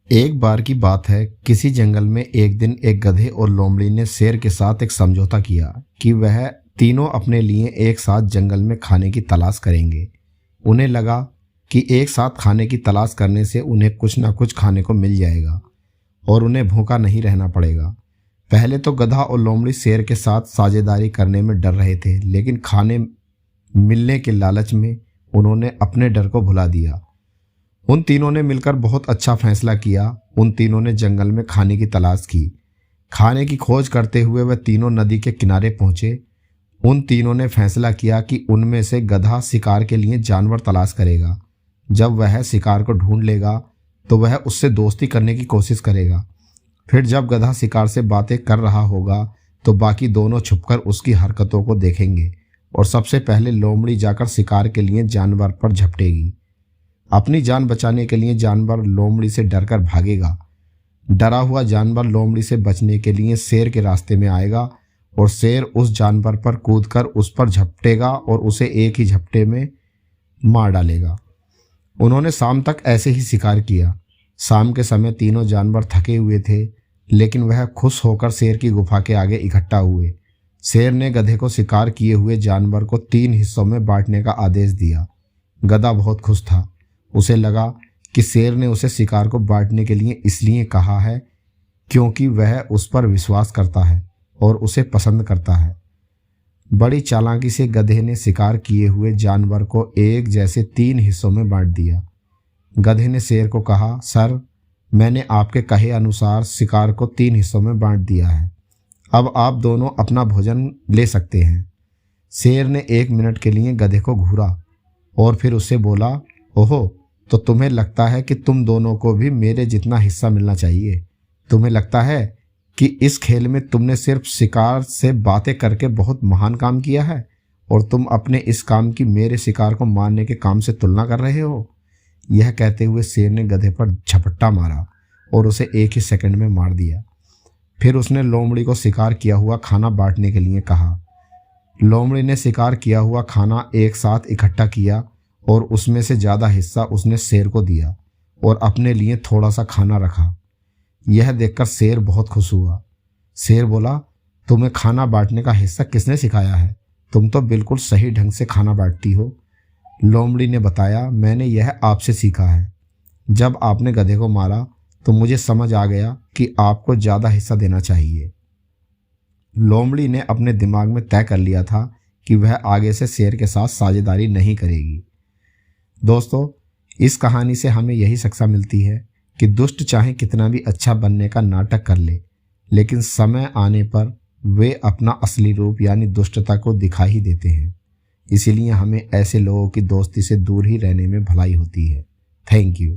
एक बार की बात है, किसी जंगल में एक दिन एक गधे और लोमड़ी ने शेर के साथ एक समझौता किया कि वह तीनों अपने लिए एक साथ जंगल में खाने की तलाश करेंगे। उन्हें लगा कि एक साथ खाने की तलाश करने से उन्हें कुछ ना कुछ खाने को मिल जाएगा और उन्हें भूखा नहीं रहना पड़ेगा। पहले तो गधा और लोमड़ी शेर के साथ साझेदारी करने में डर रहे थे, लेकिन खाने मिलने के लालच में उन्होंने अपने डर को भुला दिया। उन तीनों ने मिलकर बहुत अच्छा फैसला किया। उन तीनों ने जंगल में खाने की तलाश की। खाने की खोज करते हुए वह तीनों नदी के किनारे पहुंचे। उन तीनों ने फैसला किया कि उनमें से गधा शिकार के लिए जानवर तलाश करेगा। जब वह शिकार को ढूंढ लेगा तो वह उससे दोस्ती करने की कोशिश करेगा। फिर जब गधा शिकार से बातें कर रहा होगा तो बाकी दोनों छुपकर उसकी हरकतों को देखेंगे और सबसे पहले लोमड़ी जाकर शिकार के लिए जानवर पर झपटेगी। अपनी जान बचाने के लिए जानवर लोमड़ी से डरकर भागेगा। डरा हुआ जानवर लोमड़ी से बचने के लिए शेर के रास्ते में आएगा और शेर उस जानवर पर कूदकर उस पर झपटेगा और उसे एक ही झपटे में मार डालेगा। उन्होंने शाम तक ऐसे ही शिकार किया। शाम के समय तीनों जानवर थके हुए थे, लेकिन वह खुश होकर शेर की गुफा के आगे इकट्ठा हुए। शेर ने गधे को शिकार किए हुए जानवर को 3 हिस्सों में बांटने का आदेश दिया। गधा बहुत खुश था। उसे लगा कि शेर ने उसे शिकार को बांटने के लिए इसलिए कहा है क्योंकि वह उस पर विश्वास करता है और उसे पसंद करता है। बड़ी चालाकी से गधे ने शिकार किए हुए जानवर को एक जैसे 3 हिस्सों में बांट दिया। गधे ने शेर को कहा, सर, मैंने आपके कहे अनुसार शिकार को 3 हिस्सों में बांट दिया है। अब आप दोनों अपना भोजन ले सकते हैं। शेर ने 1 मिनट के लिए गधे को घूरा और फिर उससे बोला, ओहो, तो तुम्हें लगता है कि तुम दोनों को भी मेरे जितना हिस्सा मिलना चाहिए। तुम्हें लगता है कि इस खेल में तुमने सिर्फ शिकार से बातें करके बहुत महान काम किया है और तुम अपने इस काम की मेरे शिकार को मारने के काम से तुलना कर रहे हो। यह कहते हुए शेर ने गधे पर झपट्टा मारा और उसे 1 ही सेकंड में मार दिया। फिर उसने लोमड़ी को शिकार किया हुआ खाना बांटने के लिए कहा। लोमड़ी ने शिकार किया हुआ खाना एक साथ इकट्ठा किया और उसमें से ज़्यादा हिस्सा उसने शेर को दिया और अपने लिए थोड़ा सा खाना रखा। यह देखकर शेर बहुत खुश हुआ। शेर बोला, तुम्हें खाना बांटने का हिस्सा किसने सिखाया है? तुम तो बिल्कुल सही ढंग से खाना बांटती हो। लोमड़ी ने बताया, मैंने यह आपसे सीखा है। जब आपने गधे को मारा तो मुझे समझ आ गया कि आपको ज़्यादा हिस्सा देना चाहिए। लोमड़ी ने अपने दिमाग में तय कर लिया था कि वह आगे से शेर के साथ साझेदारी नहीं करेगी। दोस्तों, इस कहानी से हमें यही शिक्षा मिलती है कि दुष्ट चाहे कितना भी अच्छा बनने का नाटक कर ले, लेकिन समय आने पर वे अपना असली रूप यानी दुष्टता को दिखा ही देते हैं। इसीलिए हमें ऐसे लोगों की दोस्ती से दूर ही रहने में भलाई होती है। Thank you.